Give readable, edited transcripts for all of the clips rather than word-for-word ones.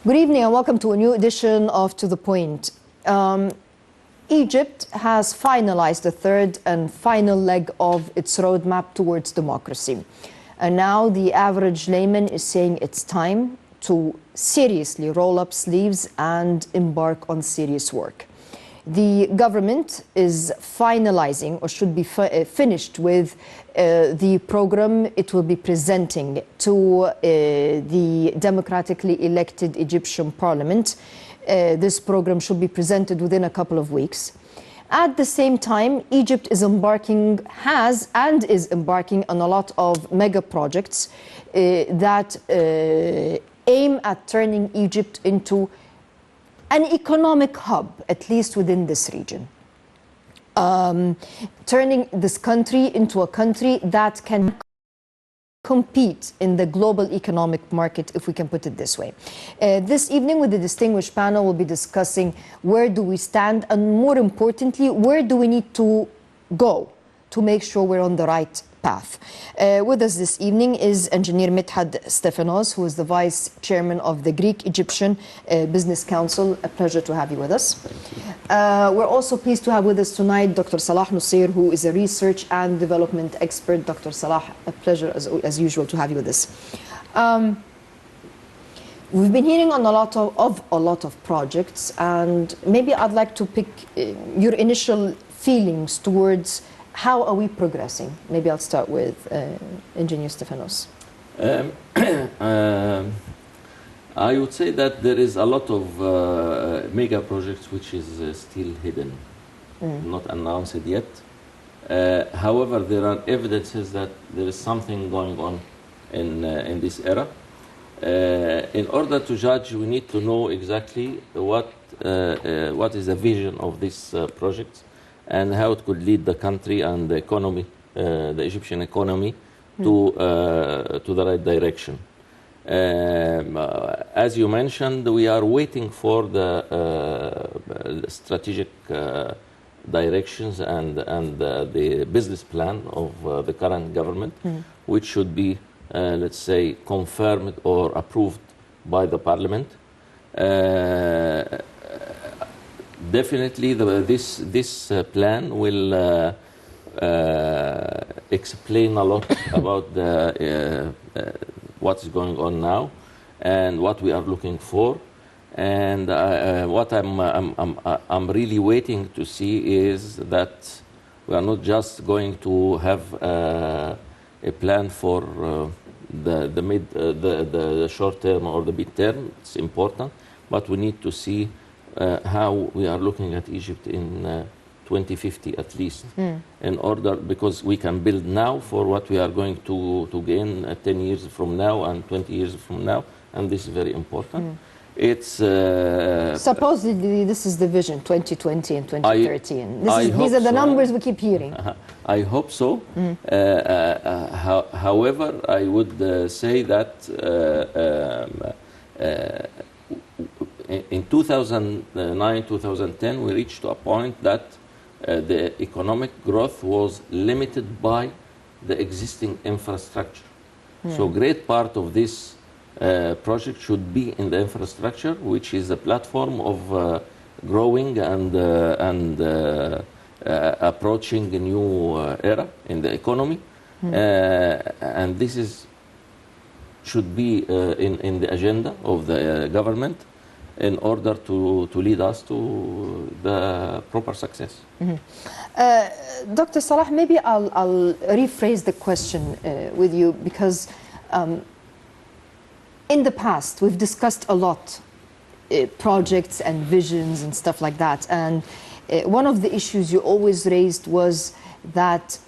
Good evening and welcome to a new edition of To The Point. Egypt has finalized the third and final leg of its roadmap towards democracy. And now the average layman is saying it's time to seriously roll up sleeves and embark on serious work. The government is finalizing, or should be finished with, the program it will be presenting to the democratically elected Egyptian parliament. This program should be presented within a couple of weeks. At the same time, Egypt is embarking on a lot of mega projects that aim at turning Egypt into an economic hub, at least within this region. Turning this country into a country that can compete in the global economic market, if we can put it this way. This evening with the distinguished panel, we'll be discussing where do we stand, and more importantly, where do we need to go to make sure we're on the right path. With us this evening is engineer Mdحت اسطفانوس, who is the vice chairman of the Greek-Egyptian Business Council. A pleasure to have you with us. We're also pleased to have with us tonight Dr. Salah Nusseir, who is a research and development expert. Dr. Salah, a pleasure as usual to have you with us. We've been hearing on a lot of projects, and maybe I'd like to pick your initial feelings towards how are we progressing? Maybe I'll start with Engineer Stefanos. I would say that there is a lot of mega projects which is still hidden, not announced yet. However, there are evidences that there is something going on in this era. In order to judge, we need to know exactly what is the vision of this project, and how it could lead the country and the economy, the Egyptian economy, to the right direction. As you mentioned, we are waiting for the strategic directions and the business plan of the current government, which should be, let's say, confirmed or approved by the parliament. Definitely, this plan will explain a lot about what is going on now and what we are looking for. And what I'm really waiting to see is that we are not just going to have a plan for the short term or the mid term. It's important, but we need to see how we are looking at Egypt in 2050 at least, in order, because we can build now for what we are going to gain 10 years from now and 20 years from now, and this is very important. It's supposedly this is the vision 2020 and 2030, and these are the numbers we keep hearing. I hope so. However, I would say that in 2009, 2010, we reached to a point that the economic growth was limited by the existing infrastructure. So great part of this project should be in the infrastructure, which is a platform of growing and approaching a new era in the economy. And this should be in the agenda of the government, in order to lead us to the proper success. Dr. Salah, maybe I'll rephrase the question with you, because in the past we've discussed a lot projects and visions and stuff like that, and one of the issues you always raised was that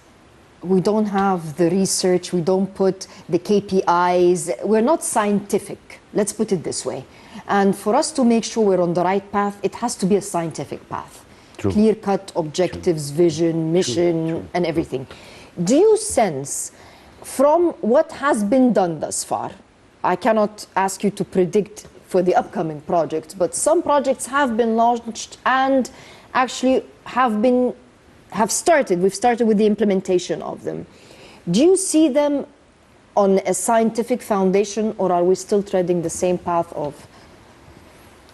we don't have the research, we don't put the KPIs, we're not scientific, let's put it this way. And for us to make sure we're on the right path, it has to be a scientific path. True. Clear-cut objectives, vision, mission, and everything. Do you sense, from what has been done thus far, I cannot ask you to predict for the upcoming projects, but some projects have been launched and actually we've started with the implementation of them. Do you see them on a scientific foundation, or are we still treading the same path of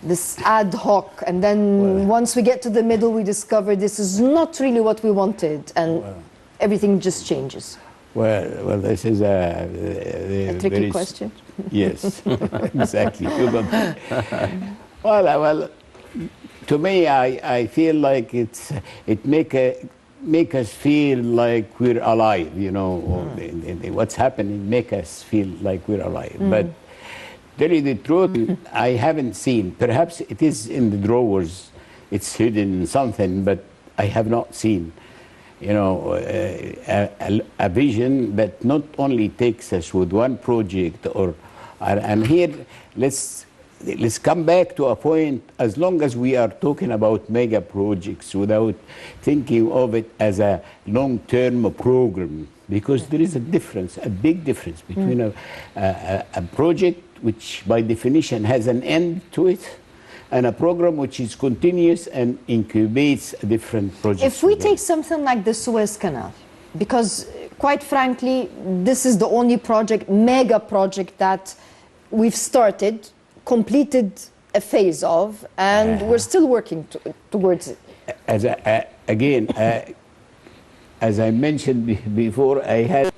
this ad hoc, and then once we get to the middle, we discover this is not really what we wanted, and everything just changes. Well, this is A tricky question. Yes, exactly. Well, to me, I feel like it make us feel like we're alive. You know, what's happening make us feel like we're alive. But tell you the truth, I haven't seen. Perhaps it is in the drawers, it's hidden in something, but I have not seen. You know, a vision that not only takes us with one project, and here let's come back to a point. As long as we are talking about mega projects without thinking of it as a long-term program, because there is a difference, a big difference between a project which by definition has an end to it, and a program which is continuous and incubates different projects. If we take something like the Suez Canal, because quite frankly, this is the only project, mega project that we've started, completed a phase of, and we're still working towards it. Again, as I mentioned before, I had a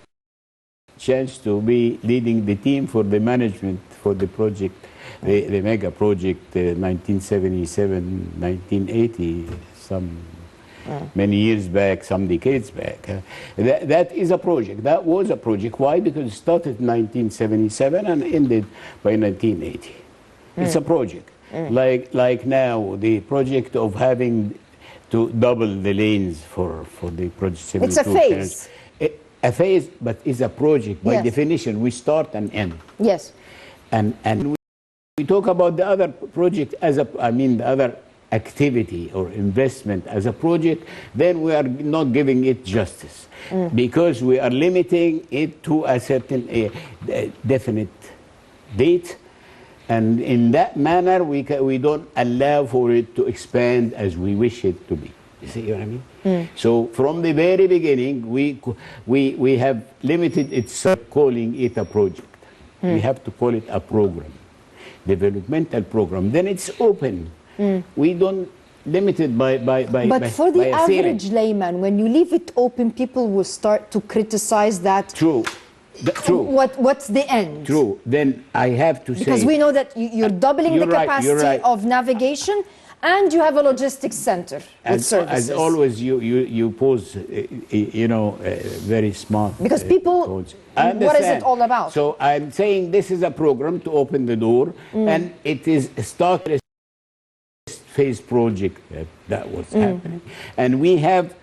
chance to be leading the team for the management for the project. The mega project, 1977, 1980, many years back, some decades back. That is a project. That was a project. Why? Because it started in 1977 and ended by 1980. It's a project. Like now, the project of having to double the lanes for the project 72. It's a phase. A phase, but it's a project. By definition, we start and end. Yes. And we talk about the other project as the other activity or investment as a project, then we are not giving it justice because we are limiting it to a certain definite date, and in that manner we don't allow for it to expand as we wish it to be. You see what I mean? So from the very beginning, we have limited it, calling it a project. We have to call it a program. Developmental program, then it's open. We don't limit it by But for the average layman, when you leave it open, people will start to criticize that. True. True. What's the end? True. Then I have to say, because we know that you're doubling the capacity of navigation, and you have a logistics center with services. As always, you pose, very smart. Because people, what is it all about? So I'm saying this is a program to open the door, and it is started a phase project that was happening, and we have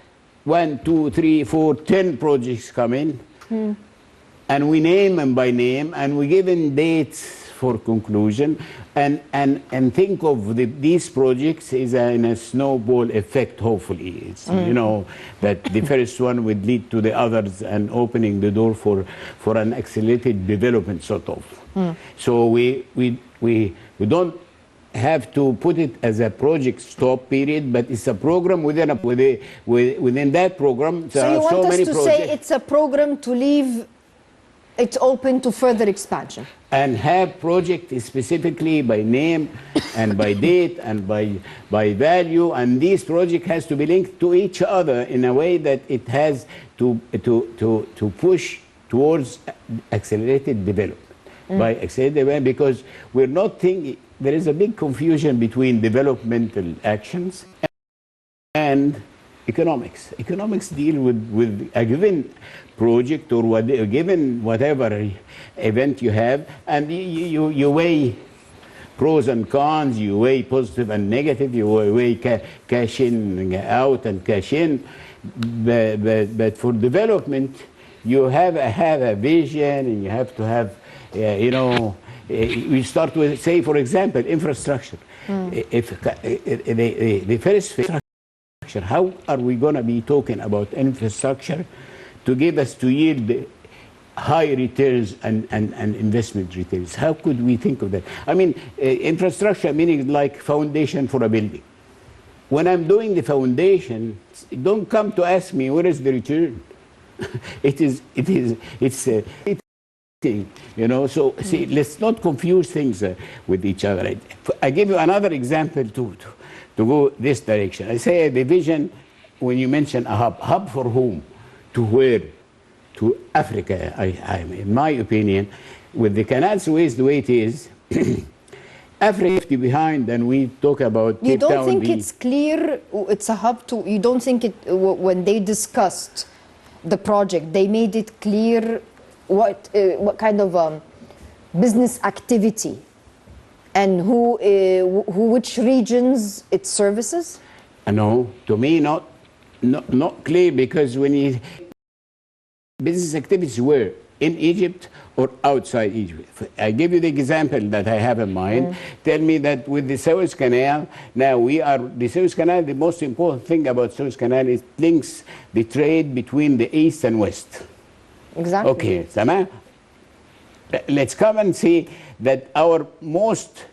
1, 2, 3, 4, 10 projects coming, and we name them by name, and we give them dates for conclusion, and think of these projects is in a snowball effect. Hopefully, it's that the first one would lead to the others and opening the door for an accelerated development, sort of. So we don't have to put it as a project stop period, but it's a program within that program. So you want us to say it's a program to leave it open to further expansion, and have project specifically by name and by date and by value, and this project has to be linked to each other in a way that it has to push towards accelerated development. By accelerated development, because we're not thinking, there is a big confusion between developmental actions and economics. Economics deal with a given project or given whatever event you have, and you weigh pros and cons, you weigh positive and negative, you weigh cash in out and cash in. But for development, you have a vision, and you have to have, we start with, say, for example, infrastructure. If the first phase, how are we going to be talking about infrastructure to give us, to yield high returns and investment returns? How could we think of that? I mean, infrastructure meaning like foundation for a building. When I'm doing the foundation, don't come to ask me where is the return. It is You know, so see, let's not confuse things with each other. I give you another example to go this direction. I say a division when you mention a hub for whom, to where, to Africa. In my opinion, with the Canal Suez the way it is, Africa left behind, and we talk about You Cape don't Town think being- it's clear it's a hub to, you don't think it, when they discussed the project, they made it clear what kind of business activity and which regions it services? No, to me not clear, because when you business activities were in Egypt or outside Egypt. I give you the example that I have in mind. Tell me that with the Suez Canal, now the Suez Canal, the most important thing about Suez Canal is links the trade between the East and West. Exactly. Okay, تمام. Let's come and see that our most,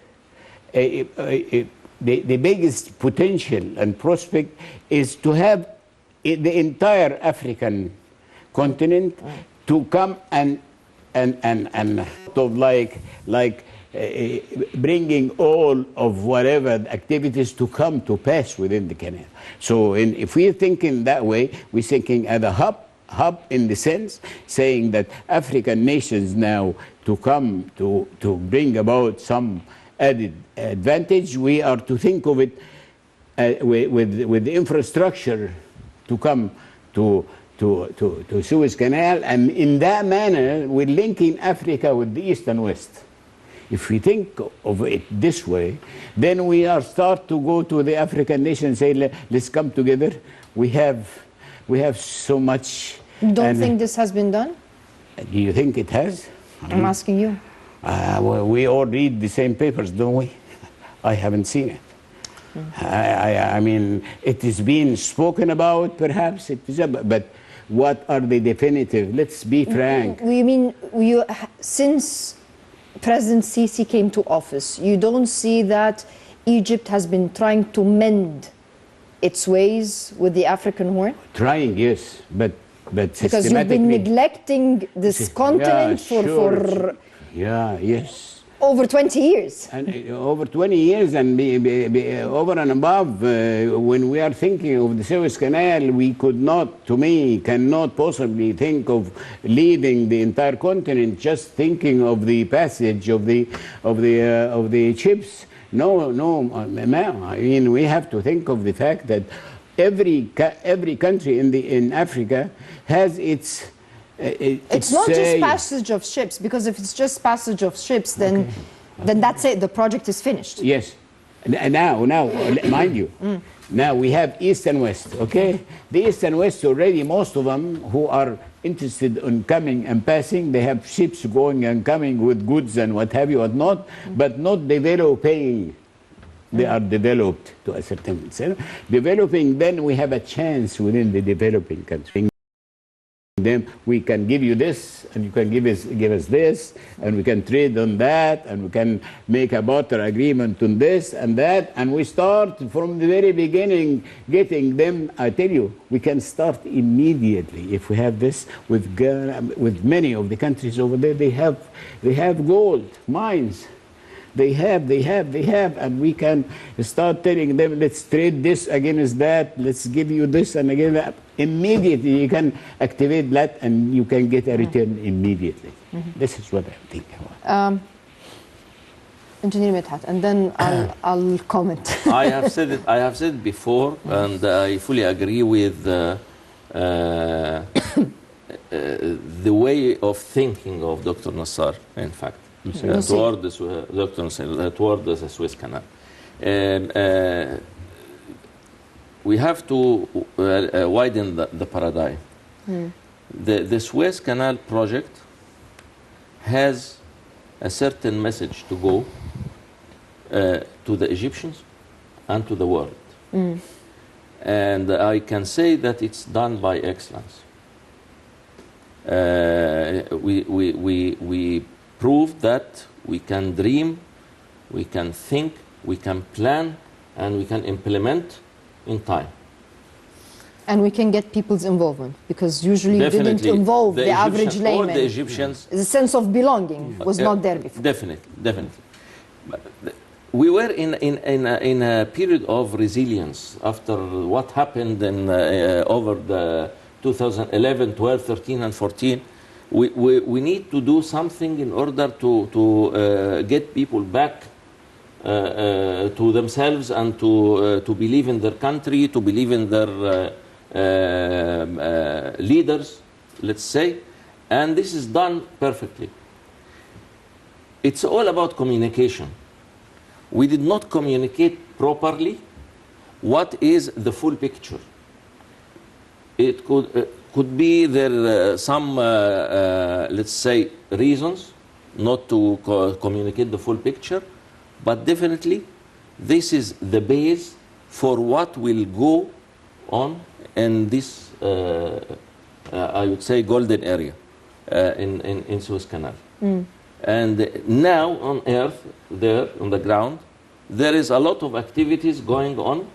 the biggest potential and prospect is to have the entire African continent to come and bringing all of whatever activities to come to pass within the canal. So if we're thinking that way, we're thinking at a hub in the sense saying that African nations now to come to bring about some added advantage, we are to think of it with the infrastructure to come to Suez Canal, and in that manner we're linking Africa with the East and West. If we think of it this way, then we are start to go to the African nations and say, let's come together. We have so much. You don't think this has been done? Do you think it has? I'm asking you. Well, we all read the same papers, don't we? I haven't seen it. I mean, it is being spoken about, perhaps, but what are the definitive? Let's be frank. You mean since President Sisi came to office, you don't see that Egypt has been trying to mend its ways with the African Horn? Trying, yes, but because you've been neglecting this continent for over 20 years. And over 20 years, and over and above, when we are thinking of the Suez Canal, we could not, to me, cannot possibly think of leaving the entire continent just thinking of the passage of the ships. No, I mean, we have to think of the fact that every country in Africa has its it's not just passage of ships, because if it's just passage of ships, then that's it. The project is finished. Yes. Now, mind you, now we have East and West. Okay, the East and West already, most of them who are interested in coming and passing, they have ships going and coming with goods and what have you, whatnot, but not developing. They are developed to a certain extent. Developing, then we have a chance within the developing country. Then we can give you this, and you can give us this, and we can trade on that, and we can make a barter agreement on this and that, and we start from the very beginning getting them. I tell you, we can start immediately if we have this with Ghana, with many of the countries over there. They have gold mines. They have, and we can start telling them, let's trade this against that, let's give you this and again that. Immediately you can activate that and you can get a return immediately. This is what I'm thinking about. Engineer Mدحت, and then I'll comment. I have said it before, and I fully agree with the way of thinking of Dr. Nassar, in fact. Toward the Suez Canal. We have to widen the paradigm. The Suez Canal project has a certain message to go to the Egyptians and to the world. And I can say that it's done by excellence. We proved that we can dream, we can think, we can plan, and we can implement in time. And we can get people's involvement, because usually you didn't Definitely. involve the average Egyptian- layman. All the Egyptians. The sense of belonging was not there before. Definitely, definitely. But we were in a period of resilience after what happened over the 2011, 12, 13, and 14. We need to do something in order to get people back to themselves and to believe in their country, to believe in their leaders, let's say, and this is done perfectly. It's all about communication. We did not communicate properly what is the full picture. It could be there some, let's say, reasons not to communicate the full picture, but definitely this is the base for what will go on in this, I would say, golden area in Suez Canal. And now on Earth, there on the ground, there is a lot of activities going on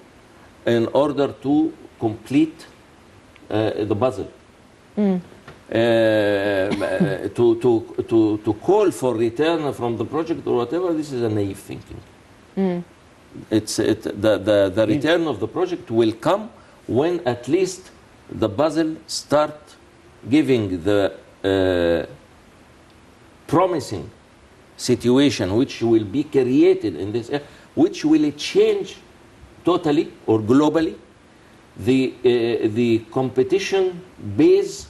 in order to complete the puzzle. To call for return from the project or whatever, this is a naive thinking. The return of the project will come when at least the puzzle start giving the promising situation which will be created in this area, which will change totally or globally the competition base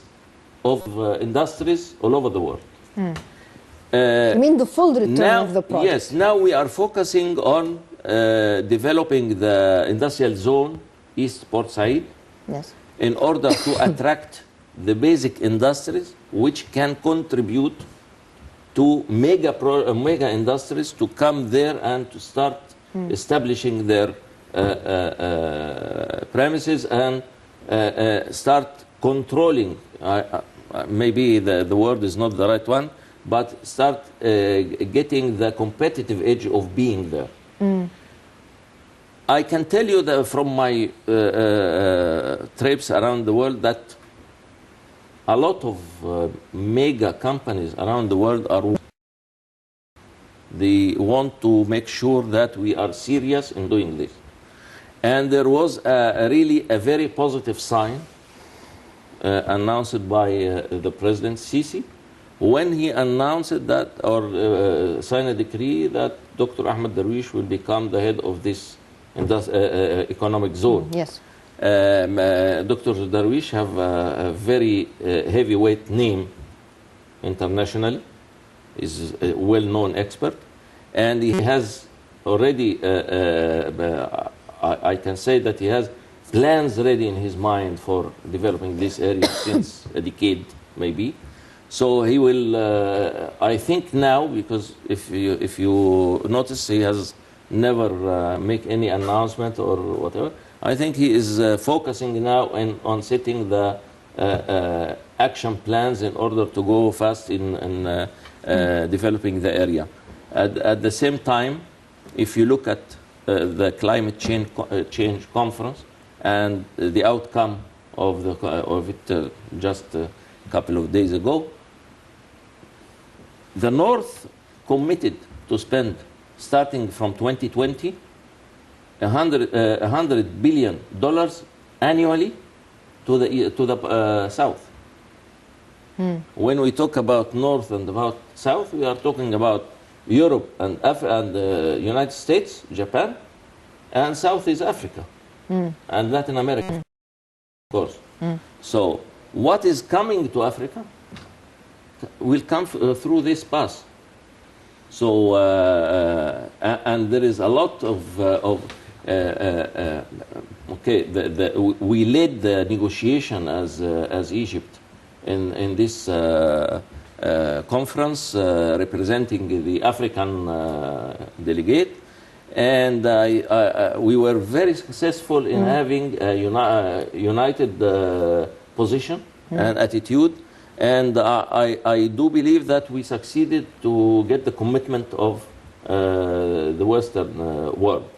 of industries all over the world. You mean the full return now, of the project? Yes, now we are focusing on developing the industrial zone East Port Said, Yes. in order to attract the basic industries which can contribute to mega industries to come there and to start establishing their premises and start controlling, maybe the word is not the right one, but start getting the competitive edge of being there. I can tell you that from my trips around the world that a lot of mega companies around the world they want to make sure that we are serious in doing this. And there was really a very positive sign announced by the President Sisi when he announced that or signed a decree that Dr. Ahmed Darwish will become the head of this economic zone. Yes. Dr. Darwish have a very heavyweight name internationally. Is a well-known expert, and he has already, I can say that he has plans ready in his mind for developing this area since a decade, maybe. So he will, I think now, because if you notice, he has never make any announcement or whatever. I think he is focusing now on setting the action plans in order to go fast in developing the area. At the same time, if you look at the climate change conference and the outcome of it just a couple of days ago, the North committed to spend, starting from 2020, $100 billion annually to the South. When we talk about North and about South, we are talking about Europe and United States, Japan, and Southeast Africa, and Latin America, of course. So what is coming to Africa will come through this path. So, and there is a lot of we led the negotiation as Egypt in this conference representing the African delegate, and we were very successful in having a united position and attitude, and I do believe that we succeeded to get the commitment of the Western world.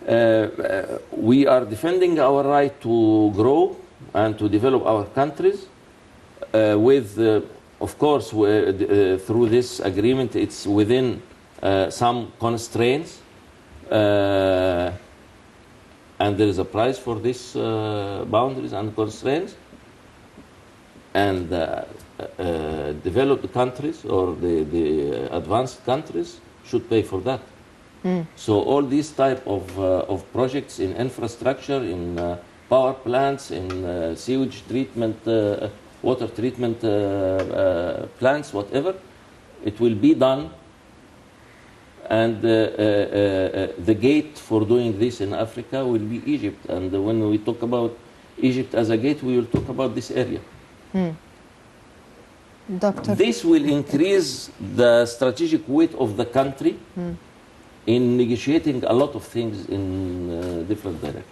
We are defending our right to grow and to develop our countries with, of course, through this agreement, it's within some constraints, and there is a price for these boundaries and constraints, and developed countries or the advanced countries should pay for that. So all these type of projects in infrastructure, in power plants, in sewage treatment, water treatment plants, whatever, it will be done. And the gate for doing this in Africa will be Egypt. And when we talk about Egypt as a gate, we will talk about this area. Doctor? This will increase the strategic weight of the country in negotiating a lot of things in different directions.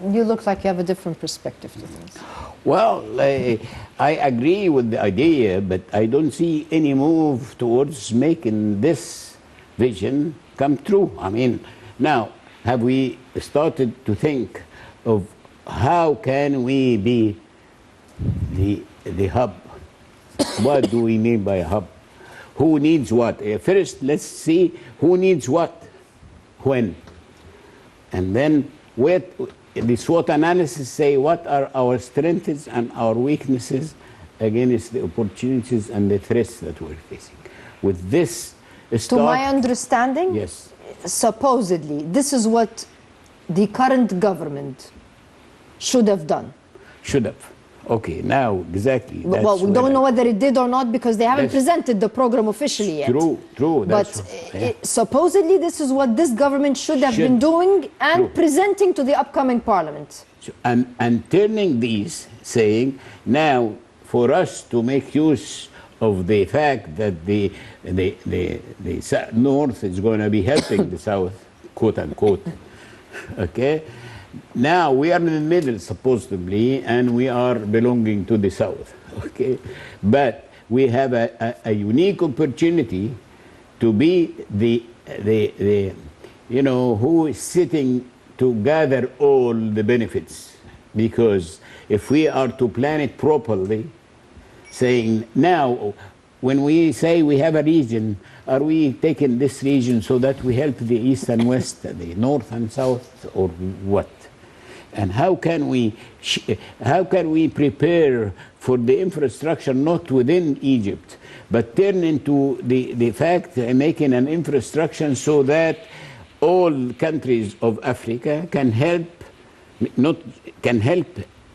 You look like you have a different perspective to things. Well, I agree with the idea, but I don't see any move towards making this vision come true. I mean, now, have we started to think of how can we be the hub? What do we mean by a hub? Who needs what? First, let's see who needs what, when. And then the SWOT analysis say what are our strengths and our weaknesses against the opportunities and the threats that we're facing. With this To my understanding, yes, supposedly, this is what the current government should have done. should have. Okay, now exactly. Well, that's we where don't know whether it did or not because they haven't That's presented the program officially yet. True. That's But supposedly this is what this government should have been doing and True. presenting to the upcoming parliament. and turning these, saying now for us to make use of the fact that the North is going to be helping the South, quote unquote. Okay, now we are in the middle supposedly, and we are belonging to the South. Okay, but we have a unique opportunity to be the who is sitting to gather all the benefits, because if we are to plan it properly, saying now when we say we have a region, are we taking this region so that we help the east and west, the north and south, or what? And how can we prepare for the infrastructure not within Egypt, but turn into the fact making an infrastructure so that all countries of Africa can help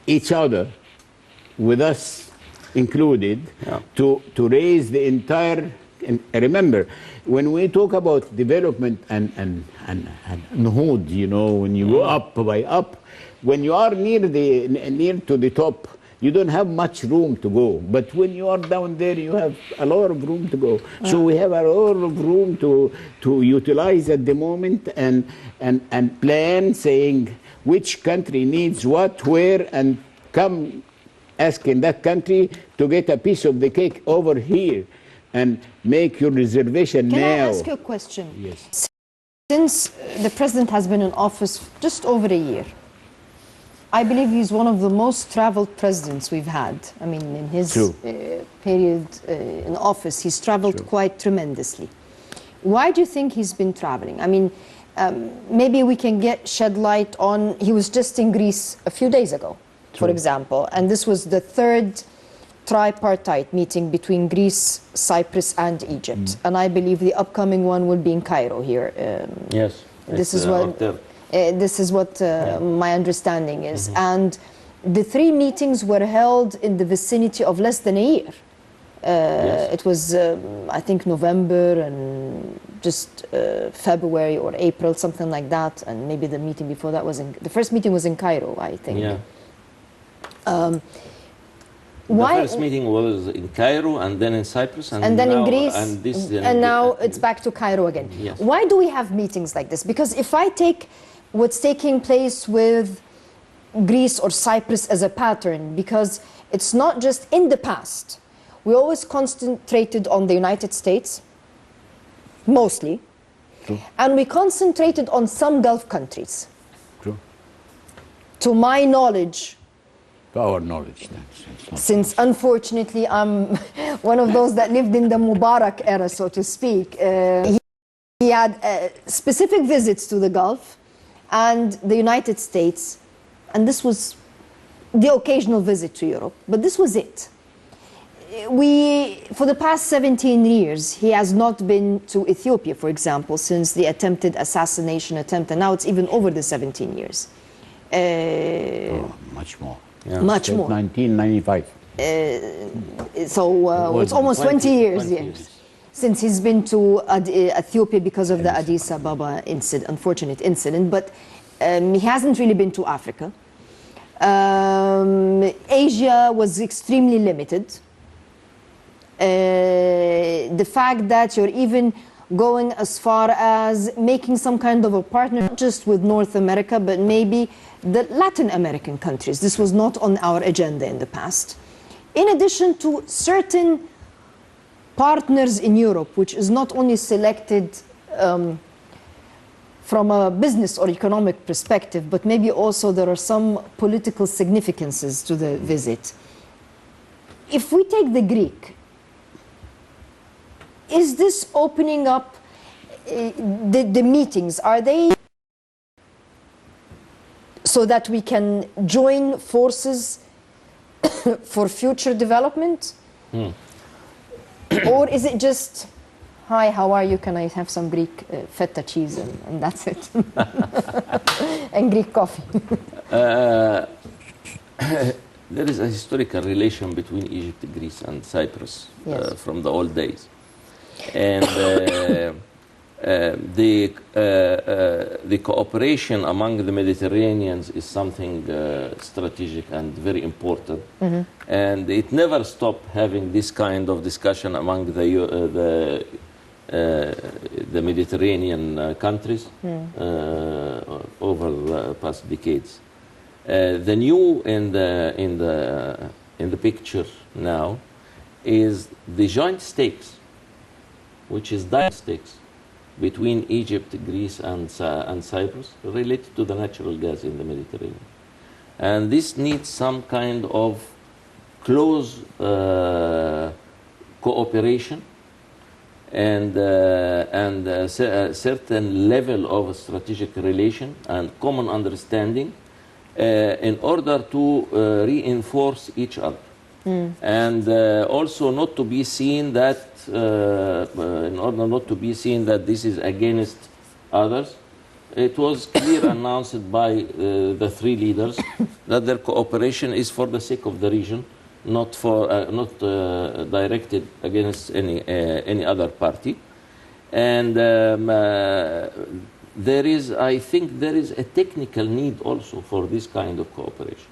each other, with us included, to raise the entire. And remember, when we talk about development and nahud, when you go up by up, when you are near to the top, you don't have much room to go. But when you are down there, you have a lot of room to go. So we have a lot of room to utilize at the moment and plan, saying which country needs what, where, and come asking that country to get a piece of the cake over here and make your reservation now. Can I ask you a question? Yes. Since the president has been in office just over a year, I believe he's one of the most traveled presidents we've had. I mean, in his period in office, he's traveled quite tremendously. Why do you think he's been traveling? I mean, maybe we can shed light on, he was just in Greece a few days ago, for example, and this was the third tripartite meeting between Greece, Cyprus, and Egypt. And I believe the upcoming one will be in Cairo here. Yes. This is what my understanding is. And the three meetings were held in the vicinity of less than a year. It was, I think, November and just February or April, something like that. And maybe the meeting before that was the first meeting was in Cairo, I think. Yeah. The first meeting was in Cairo, and then in Cyprus, and then in Greece, and now it's back to Cairo again. Yes. Why do we have meetings like this? Because if I take what's taking place with Greece or Cyprus as a pattern, because it's not just in the past, we always concentrated on the United States, mostly, True. And we concentrated on some Gulf countries. True. To my knowledge, To our knowledge, that's not since unfortunately I'm one of those that lived in the Mubarak era, so to speak, he had specific visits to the Gulf and the United States, and this was the occasional visit to Europe, but this was it. For the past 17 years, he has not been to Ethiopia, for example, since the attempted assassination attempt, and now it's even over the 17 years. much more. Yeah. Much Since more. 1995. It's almost 20 years, 20 yes, since he's been to Ethiopia because of the Addis Ababa incident, unfortunate incident, but he hasn't really been to Africa. Asia was extremely limited. The fact that you're even going as far as making some kind of a partner, not just with North America, but maybe the Latin American countries. This was not on our agenda in the past. In addition to certain partners in Europe, which is not only selected from a business or economic perspective, but maybe also there are some political significances to the visit. If we take the Greek, is this opening up the meetings? Are they so that we can join forces for future development? Or is it just, hi, how are you? Can I have some Greek feta cheese and that's it? And Greek coffee. There is a historical relation between Egypt, Greece, and Cyprus Yes. from the old days. And the cooperation among the Mediterraneans is something strategic and very important. And it never stopped having this kind of discussion among the Mediterranean countries over the past decades. The new in the picture now is the joint stakes, which is direct stakes between Egypt, Greece, and Cyprus related to the natural gas in the Mediterranean. And this needs some kind of close cooperation and a certain level of strategic relation and common understanding in order to reinforce each other. And also not to be seen that, in order not to be seen that this is against others, it was clear announced by the three leaders that their cooperation is for the sake of the region, not for not directed against any other party. And there is, I think, there is a technical need also for this kind of cooperation.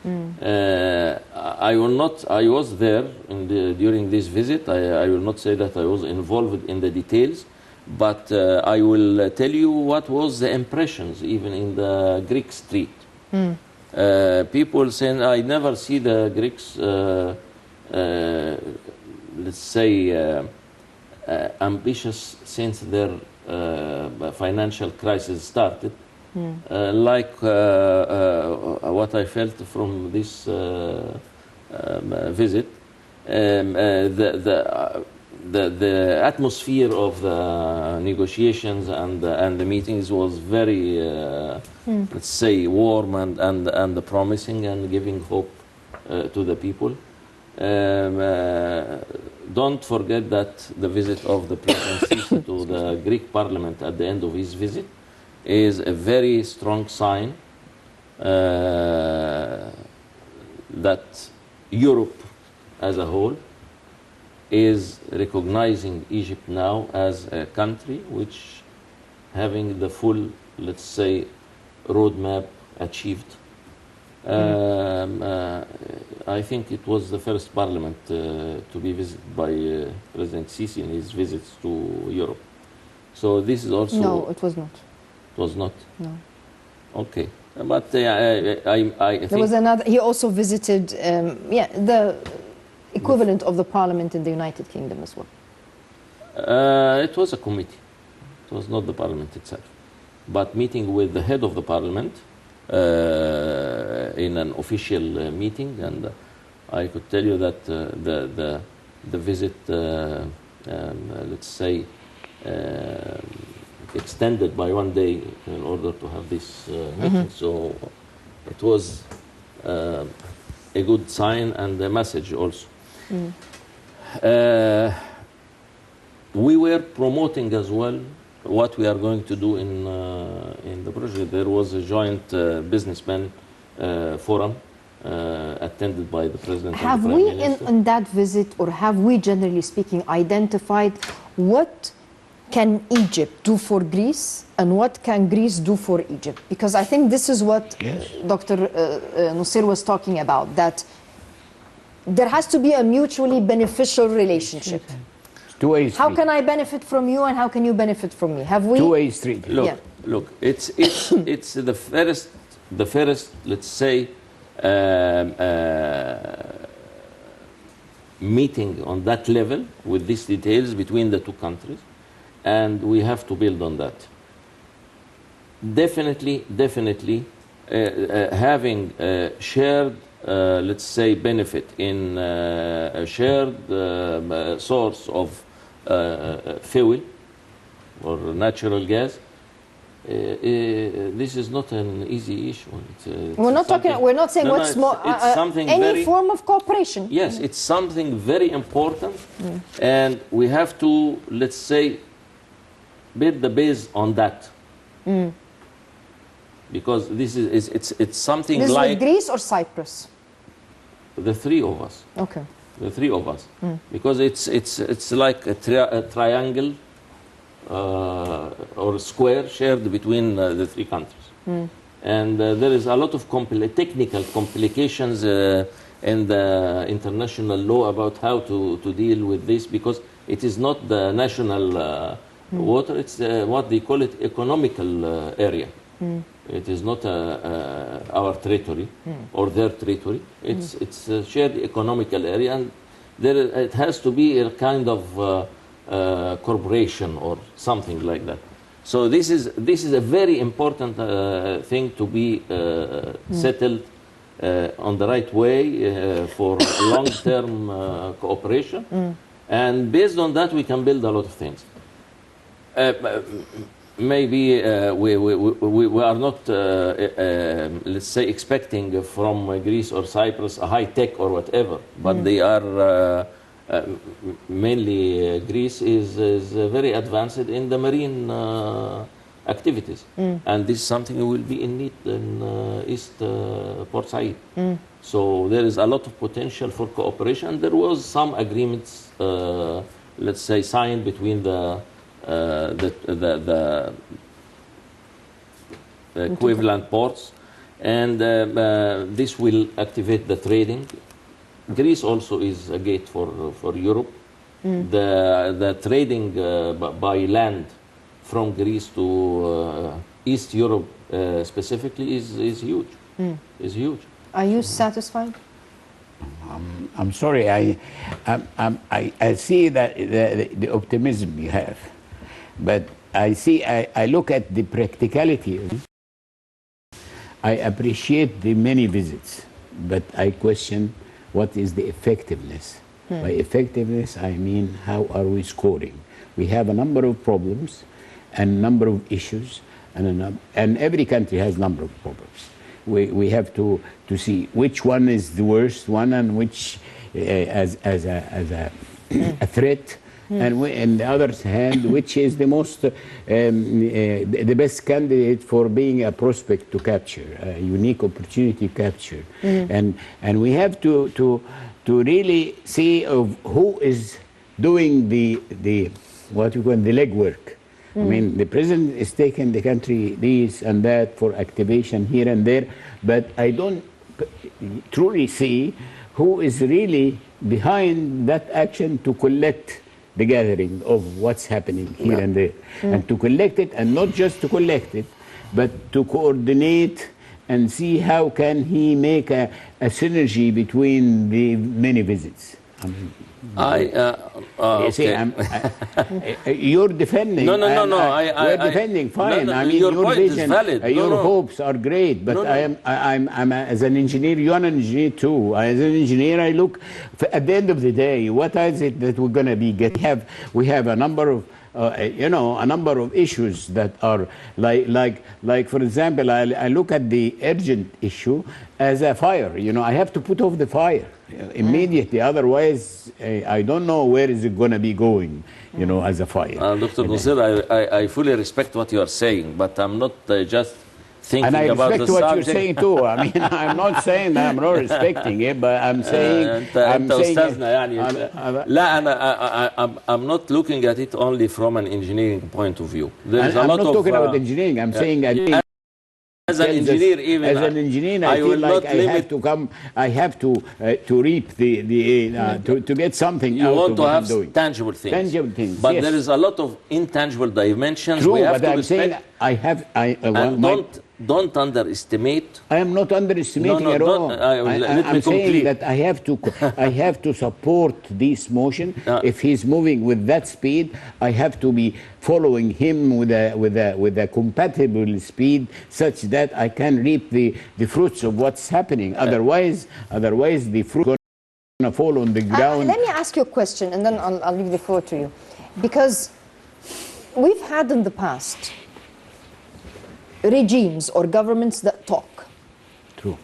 I will not. I was there during this visit. I will not say that I was involved in the details, but I will tell you what was the impressions even in the Greek street. People saying, I never see the Greeks, let's say, ambitious since their financial crisis started. Like what I felt from this visit, the atmosphere of the negotiations and the meetings was very, let's say, warm and promising and giving hope to the people. Don't forget that the visit of the President Sisi to the Greek Parliament at the end of his visit is a very strong sign that Europe as a whole is recognizing Egypt now as a country which having the full, let's say, roadmap achieved. I think it was the first parliament to be visited by President Sisi in his visits to Europe. So this is also... No, it was not. It was not? No. Okay. But I think... There was another... He also visited, the equivalent of the parliament in the United Kingdom as well. It was a committee. It was not the parliament itself. But meeting with the head of the parliament in an official meeting, and I could tell you that the visit, let's say, extended by 1 day in order to have this meeting. So it was a good sign and a message also. We were promoting as well what we are going to do in the project. There was a joint businessman forum attended by the President and the Prime Minister. Have we, in that visit, or have we, generally speaking, identified what can Egypt do for Greece and what can Greece do for Egypt? Because I think this is what Dr. Nusir was talking about, that there has to be a mutually beneficial relationship. Two-way street. How can I benefit from you and how can you benefit from me? Have we? Two-way street. Look, it's the first, let's say, meeting on that level with these details between the two countries, and we have to build on that. Definitely, having shared, let's say, benefit in a shared source of fuel or natural gas. This is not an easy issue. We're not talking. We're not saying what's more. It's something any very, form of cooperation. Yes, it's something very important, and we have to, let's say, build the base on that. Because this is it's something this like with Greece or Cyprus. The three of us. Okay. The three of us, because it's like a triangle or a square shared between the three countries, and there is a lot of technical complications in the international law about how to deal with this, because it is not the national water; it's what they call it economical area. It is not our territory or their territory. It's a shared economical area, and it has to be a kind of corporation or something like that. So this is a very important thing to be settled on the right way for long-term cooperation, and based on that we can build a lot of things. Maybe we are not, let's say, expecting from Greece or Cyprus a high tech or whatever, but they are mainly Greece is very advanced in the marine activities, and this is something will be in need in East Port Said. So there is a lot of potential for cooperation, and there was some agreements, let's say, signed between the equivalent ports, and this will activate the trading. Greece also is a gate for Europe. The trading by land from Greece to East Europe specifically is huge. Is huge. Are you satisfied? I'm sorry. I see that the optimism you have. But I look at the practicality. I appreciate the many visits, but I question what is the effectiveness. By effectiveness, I mean how are we scoring? We have a number of problems and number of issues, and every country has a number of problems. We have to see which one is the worst one and which as a threat. And on the other hand, which is the most, the best candidate for being a prospect to capture, a unique opportunity capture, and we have to really see of who is doing the what you call the legwork. I mean, the president is taking the country this and that for activation here and there, but I don't truly see who is really behind that action to collect the gathering of what's happening here and there, and to collect it, and not just to collect it, but to coordinate and see how can he make a synergy between the many visits. I mean, You see, Okay. you're defending. No. We're defending. Fine. No, I mean, your your point is vision, valid. your hopes are great. But No. I'm as an engineer. You're an engineer too. As an engineer, I look at the end of the day. What is it that we're going to be getting? We have a number of. A number of issues that are like for example, I look at the urgent issue as a fire. I have to put off the fire immediately. Otherwise, I don't know where is it going to be going. As a fire. Dr. Nasir, I fully respect what you are saying, but I'm not just thinking and I about respect the what subject. you're saying too. I mean, I'm not saying that I'm not respecting it, but I'm saying أنت أستاذنا يعني. I'm not looking at it only from an engineering point of view. There's I'm a lot not of talking about engineering. I'm saying as an engineer, even as an engineer, I feel like I have to come. I have to reap to get something you out want of to what I'm have doing. tangible things. Tangible things. But yes. there is a lot of intangible dimensions. True, we have but to I'm respect. saying I have. And don't underestimate. I am not underestimating at all. I'm saying that I have to support this motion. If he's moving with that speed, I have to be following him with a compatible speed, such that I can reap the fruits of what's happening. Otherwise, the fruit going to fall on the ground. Let me ask you a question, and then I'll leave the floor to you, because we've had in the past regimes or governments that talk. True.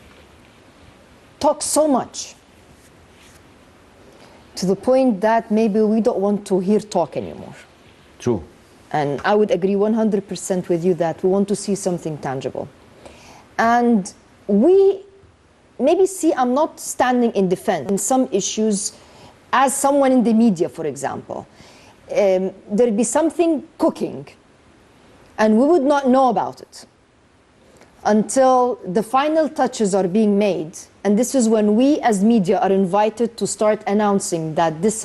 Talk so much to the point that maybe we don't want to hear talk anymore. True. And I would agree 100% with you that we want to see something tangible. And we maybe see, I'm not standing in defense in some issues as someone in the media, for example. There'd be something cooking and we would not know about it until the final touches are being made. And this is when we as media are invited to start announcing that this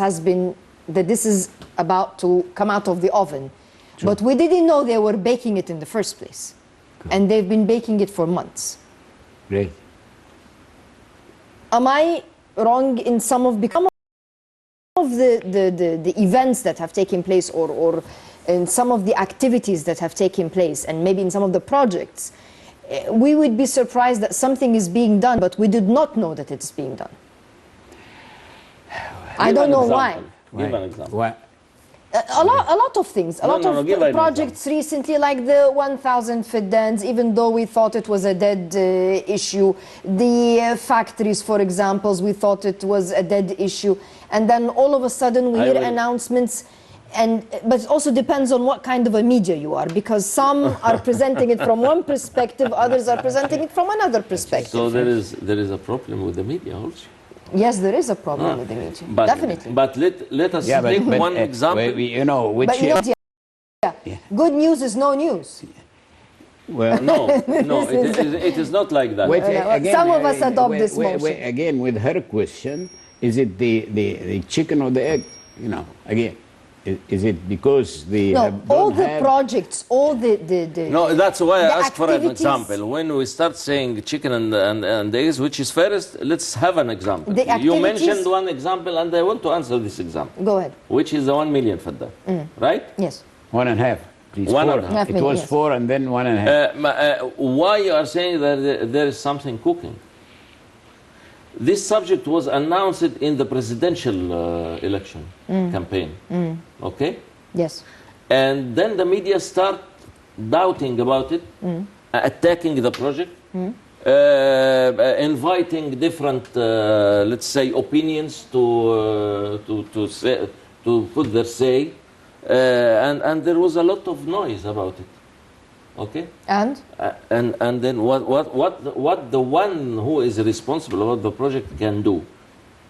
is about to come out of the oven. True. But we didn't know they were baking it in the first place. Cool. And they've been baking it for months. Great. Am I wrong in some of the events that have taken place, or in some of the activities that have taken place, and maybe in some of the projects, we would be surprised that something is being done, but we did not know that it's being done? I don't know why. Give an example. Why? A lot of things, a lot of projects recently, like the 1,000 fiddans, even though we thought it was a dead issue. The factories, for example, we thought it was a dead issue. And then all of a sudden we hear announcements. But it also depends on what kind of a media you are, because some are presenting it from one perspective, others are presenting it from another perspective. So there is a problem with the media also. Yes, there is a problem with the media, definitely. But let us take one example. Good news is no news. Well, no, it is not like that. Some of us adopt this motion. Again, with her question, is it the chicken or the egg? Again. Is it because all the projects, all the No, that's why I asked for an activities. Example. When we start saying chicken and eggs, which is fairest, let's have an example. You mentioned one example, and I want to answer this example. Go ahead. Which is the 1 million fadda, right? Yes. 1.5. Please. 1.5. It was 4 and then 1.5. Why you are saying that there is something cooking? This subject was announced in the presidential election campaign, okay? Yes. And then the media start doubting about it, attacking the project, inviting different, let's say, opinions to put their say, and there was a lot of noise about it. Okay. And then what the one who is responsible about the project can do?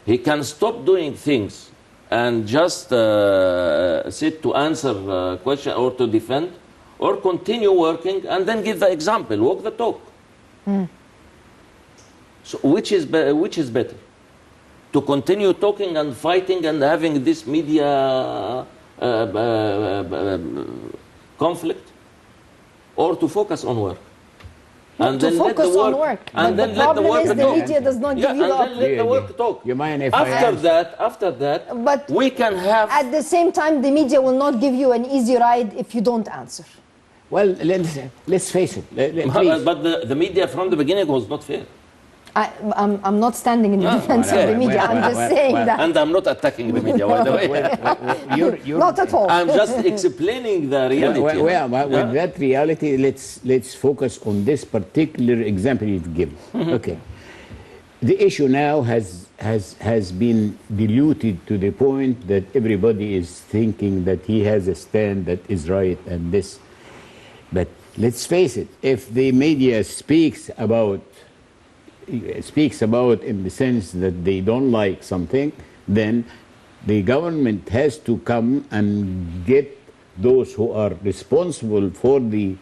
He can stop doing things and just sit to answer question or to defend, or continue working and then give the example, walk the talk. So which is better? To continue talking and fighting and having this media conflict, or to focus on work? and to then let the focus on work. and But then the let the problem work is the talk. media does not give Yeah, you and the then let the work talk. You mind if I After that, But we can have. at the same time, the media will not give you an easy ride if you don't answer. Well, let's face it. Please. But the media from the beginning was not fair. I'm not standing in the No, defense of the media. I'm just saying that. And I'm not attacking the media, by the way. You're, Not at all. I'm just explaining the reality. With that reality, let's focus on this particular example you've given. Okay. The issue now has been diluted to the point that everybody is thinking that he has a stand that is right and this. But let's face it, if the media speaks about in the sense that they don't like something, then the government has to come and get those who are responsible for the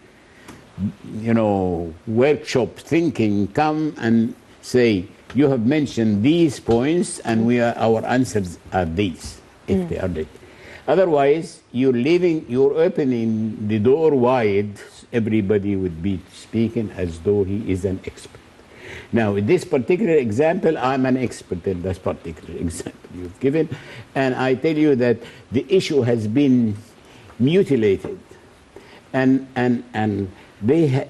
workshop thinking, come and say, you have mentioned these points and our answers are these, if they are right. Otherwise, you're opening the door wide. Everybody would be speaking as though he is an expert. Now, in this particular example, I'm an expert in this particular example you've given, and I tell you that the issue has been mutilated, and they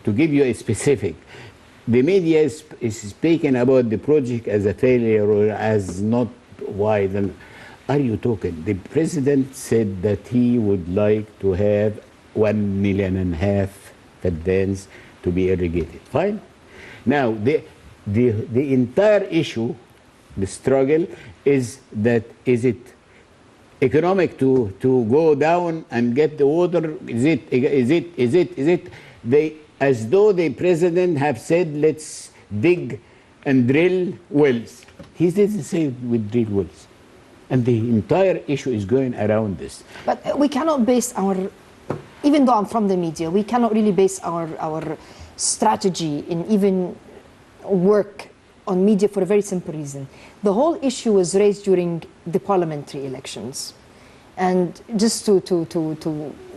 to give you a specific, the media is speaking about the project as a failure or as not wide. And are you talking? The president said that he would like to have 1.5 million faddans to be irrigated. Fine. Now, the entire issue, the struggle, is is it economic to go down and get the water? Is it as though the president have said, let's dig and drill wells. He didn't say we drill wells. And the entire issue is going around this. But we cannot base even though I'm from the media, we cannot really base our strategy in even work on media for a very simple reason. The whole issue was raised during the parliamentary elections. And just to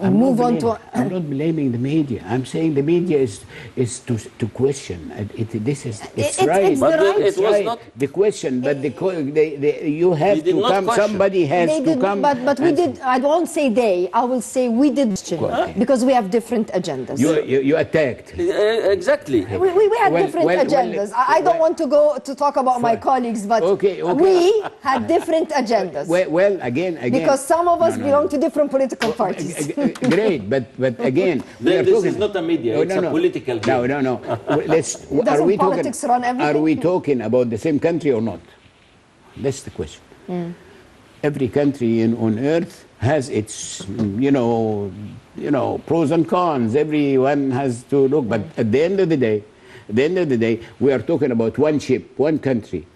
move on to... I'm not blaming the media. I'm saying the media is to question. It's right. It's the right. It was not the question, but you have to come. Question. Somebody has to come. But we did. I won't say they. I will say we did because we have different agendas. You attacked. Exactly. We had different agendas. I don't want to go to talk about my colleagues, but we had different agendas. Well, again. Because some of us belong to different political parties. Great, but again, this is not a media. It's a political game. No. Are we talking about the same country or not? That's the question. Every country on earth has its, pros and cons. Everyone has to look. But at the end of the day, we are talking about one ship, one country.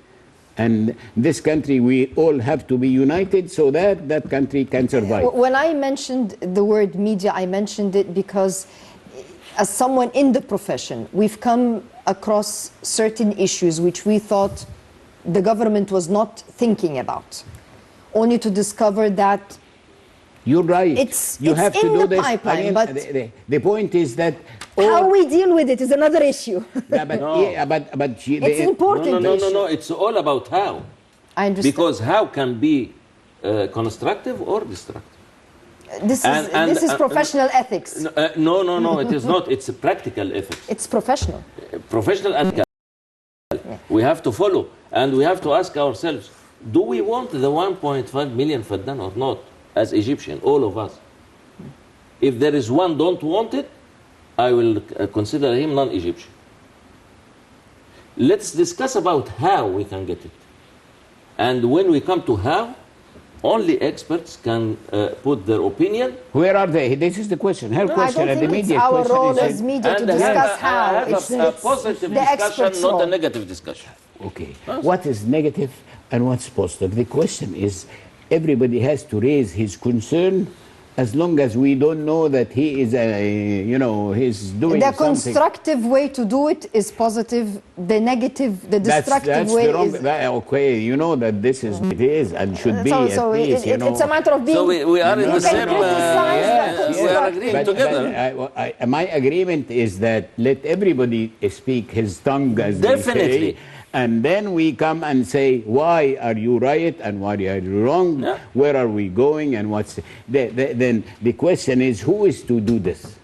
And this country, we all have to be united so that country can survive. When I mentioned the word media, I mentioned it because as someone in the profession, we've come across certain issues which we thought the government was not thinking about, only to discover that you're right. You have to do this. Pipeline, but the point is that how we deal with it is another issue. It's important. No. It's all about how. I understand. Because how can be constructive or destructive. This is professional ethics. No, it is not. It's a practical ethics. It's professional. Professional ethics. Yeah. We have to follow, and we have to ask ourselves: do we want the 1.5 million faddan or not? As Egyptian, all of us. If there is one don't want it, I will consider him non-Egyptian. Let's discuss about how we can get it. And when we come to how, only experts can put their opinion. Where are they? This is the question. Her question and the media question. Our role is as media to discuss how. It's a positive discussion, not a negative discussion. Okay. What is negative and what's positive? The question is, everybody has to raise his concern as long as we don't know that he is he's doing The something. constructive way to do it is positive. The negative, the destructive That's way the wrong, is. Okay, you know that this is it is and should be So at least, it's a matter of being. So we are in you the can same. criticize, but We are constructive. agreeing together. my agreement is that let everybody speak his tongue, as Definitely. they say, and then we come and say why are you right and why are you wrong, Yeah. where are we going, and what's then the question is who is to do this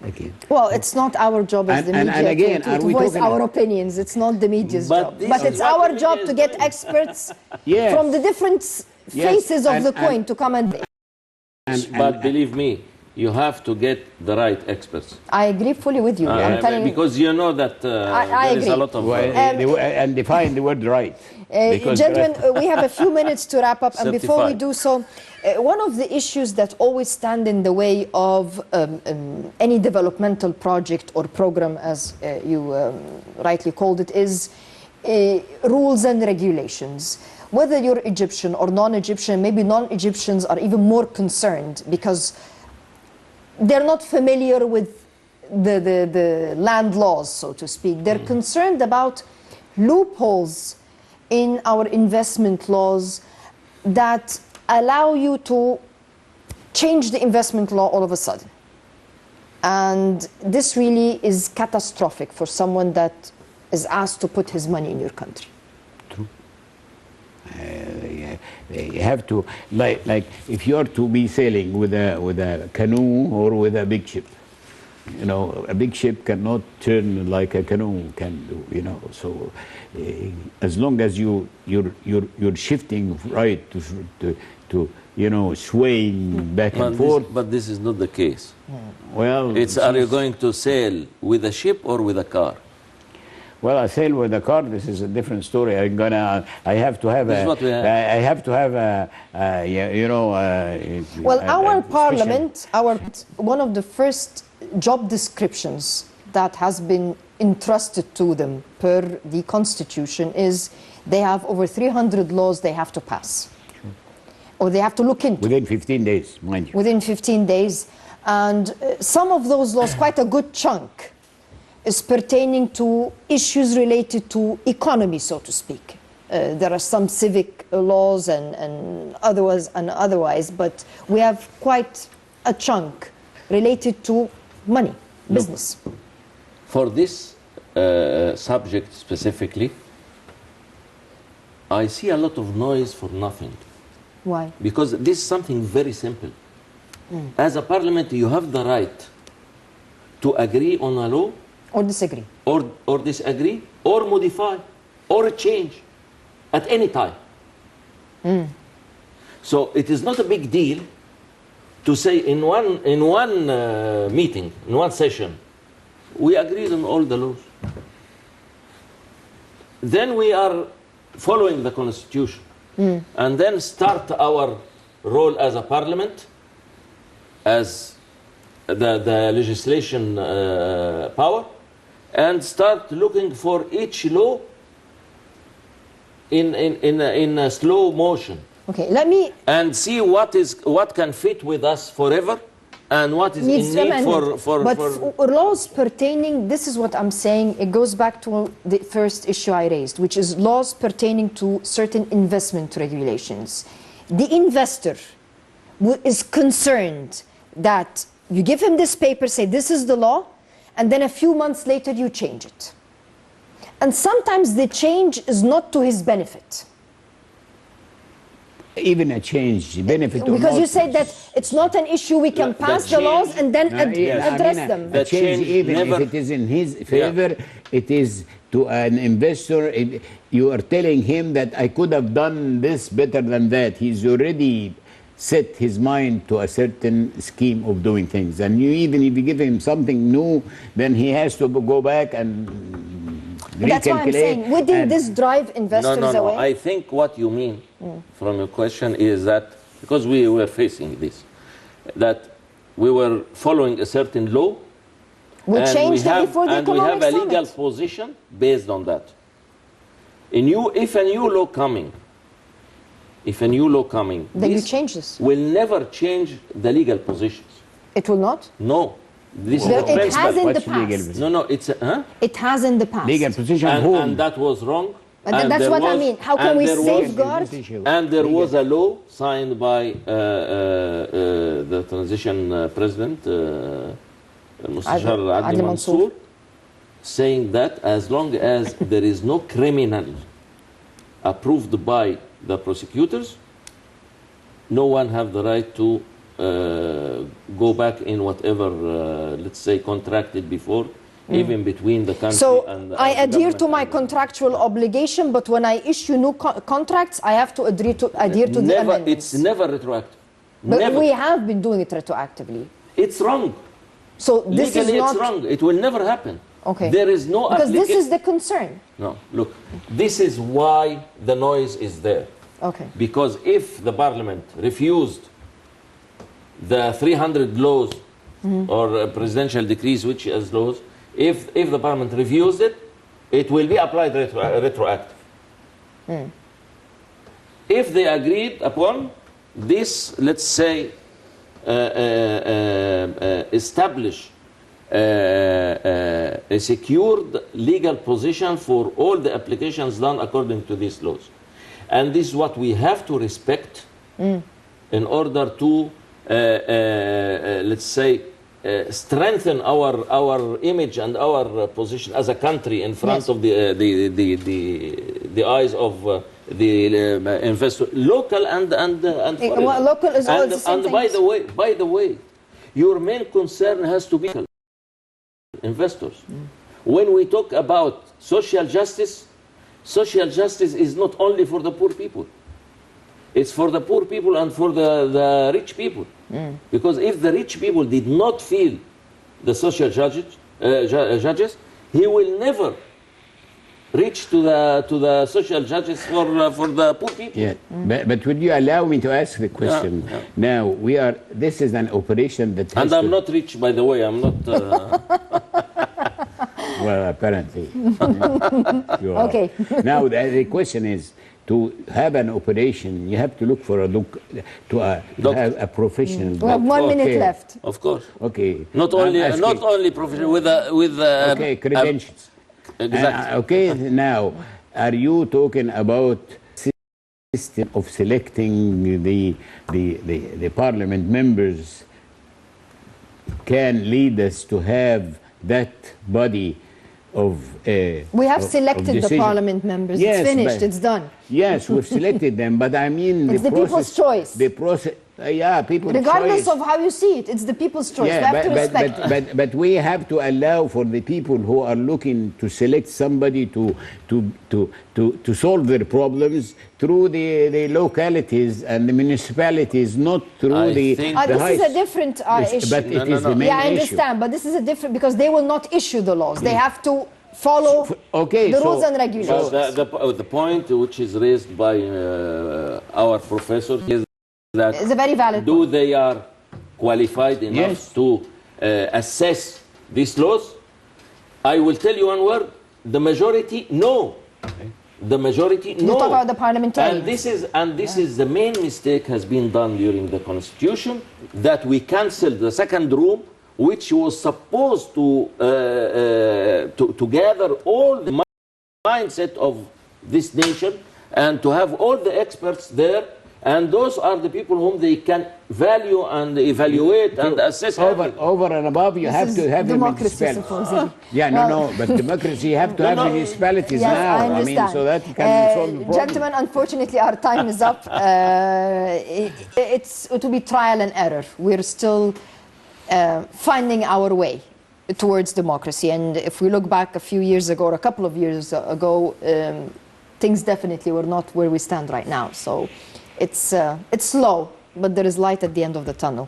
again. Well, it's not our job as the And media again, to are we voice talking our opinions. It's not the media's But job. this But is it's what our the job media to is get doing. experts Yes. from the different faces of the coin and- to come and. But believe me, you have to get the right experts. I agree fully with you. I'm telling you. Because you know that I there is a agree. lot of. And define the word right. Because Gentlemen, we have a few minutes to wrap up, and before we Certified. do so, one of the issues that always stand in the way of any developmental project or program, as you rightly called it, is rules and regulations. Whether you're Egyptian or non-Egyptian, maybe non-Egyptians are even more concerned because they're not familiar with the land laws, so to speak. They're concerned about loopholes in our investment laws that allow you to change the investment law all of a sudden. And this really is catastrophic for someone that is asked to put his money in your country. You have to, like if you're to be sailing with a canoe or with a big ship, a big ship cannot turn like a canoe can do, so as long as you're shifting right to swaying back and forth. But this is not the case. Well, Are you going to sail with a ship or with a car? Well, I sail with a car. This is a different story. I have to have This is what we have. I have to have Our parliament, one of the first job descriptions that has been entrusted to them per the constitution is they have over 300 laws they have to pass. Or they have to look into. Within 15 days, mind you. Within 15 days. And some of those laws, quite a good chunk, is pertaining to issues related to economy, so to speak. There are some civic laws and otherwise, but we have quite a chunk related to money, business. For this subject specifically, I see a lot of noise for nothing. Why? Because this is something very simple. As a parliament, you have the right to agree on a law Or disagree. or disagree or modify or change at any time. So it is not a big deal to say in one meeting, in one session, we agreed on all the laws. Then we are following the constitution and then start our role as a parliament, as the legislation power, and start looking for each law in a slow motion. Okay, let me. And see what can fit with us forever, and what is Needs in need amendment. for Laws pertaining, this is what I'm saying, it goes back to the first issue I raised, which is laws pertaining to certain investment regulations. The investor is concerned that you give him this paper, say this is the law, and then a few months later you change it. And sometimes the change is not to his benefit. Even a change, benefit or Because not, you said that it's not an issue we can pass the laws and then address them. A change, even never- if it is in his favor, it is to an investor. You are telling him that I could have done this better than that. He's already set his mind to a certain scheme of doing things. And even if you give him something new, then he has to go back and That's why I'm saying, wouldn't this drive investors away? I think what you mean from your question is that, because we were facing this, that we were following a certain law, We changed it before the and we have economic a legal summit. position based on that. If a new law coming if a new law coming, Then you this change this. will never change the legal positions. It will not? No. This Well, is a it principle. has in the What's legal past. position? No, no, it's a, huh? It has in the past. Legal position And whom? that was wrong. And And that's there what I was- mean. How can and we there was- safeguard? And there was a law signed by the transition president, Mustashar Adli Adli Mansour. Mansour, saying that as long as there is no criminal approved by the prosecutors, no one have the right to go back in whatever, let's say, contracted before, even between the country So and I the adhere to government my and- contractual obligation, but when I issue new contracts, I have to adhere to the never, amendments. It's never retroactive. But Never. we have been doing it retroactively. It's wrong. So this Legally, is not it's wrong. It will never happen. okay. There is no Because this applica- is the concern. No, look, this is why the noise is there. Okay. Because if the parliament refused the 300 laws or presidential decrees, which is laws, if the parliament refused it, it will be applied retroactive. If they agreed upon this, let's say, establish a secured legal position for all the applications done according to these laws. And this is what we have to respect in order to, let's say, strengthen our image and our position as a country in front Yes. of the eyes of the investor, local and foreign. Well, local is all and, the same and thing. by the way, your main concern has to be investors. When we talk about social justice is not only for the poor people. It's for the poor people and for the rich people. Because if the rich people did not feel the social judges, he will never reach to the social judges for the poor people. Yeah, but would you allow me to ask the question? Yeah. Now, this is an operation that has And I'm not rich, by the way. I'm not. Well, apparently. You are. Okay. Now, the question is, to have an operation, you have to look for to have a professional We have doctor. 1 minute Okay. left. Of course. Okay. Not I'm only asking- professional with Okay, credentials. Exactly. Okay, now, are you talking about system of selecting the parliament members can lead us to have that body of We have selected the decision? parliament members. Yes, It's finished. but- It's done. Yes, we've selected them, but I mean It's the people's choice. The process, yeah, people's Regardless choice. of how you see it, it's the people's choice. we have to respect it. but we have to allow for the people who are looking to select somebody to solve their problems through the localities and the municipalities, not through I the think- the This is a heights. different issue. But it No, is no, the no. main Yeah, I issue. understand, but this is a different because they will not issue the laws. They have to follow Okay, the so- rules and So regulations. the point which is raised by our professor is that It's a very valid do point. they are qualified enough Yes. to assess these laws? I will tell you one word: the majority, no. The majority, no. You talk about the parliamentarians. And this is the main mistake has been done during the constitution, that we cancelled the second room, which was supposed to gather all the mindset of this nation and to have all the experts there, and those are the people whom they can value and evaluate and assess. everything. Over and above, you have This to is have the democracy, municipalities. supposedly. Yeah, no, but democracy, you have to have no. municipalities Yes, now. I understand. mean, so that you can solve the problem. Gentlemen, unfortunately, our time is up. It will be trial and error. We're still finding our way towards democracy. And if we look back a few years ago or a couple of years ago, things definitely were not where we stand right now. So it's slow, but there is light at the end of the tunnel.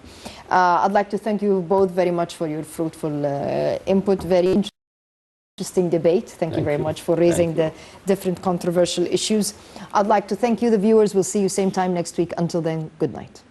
I'd like to thank you both very much for your fruitful input. Very interesting debate. Thank you very much for raising the different controversial issues. I'd like to thank you, the viewers. We'll see you same time next week. Until then, good night.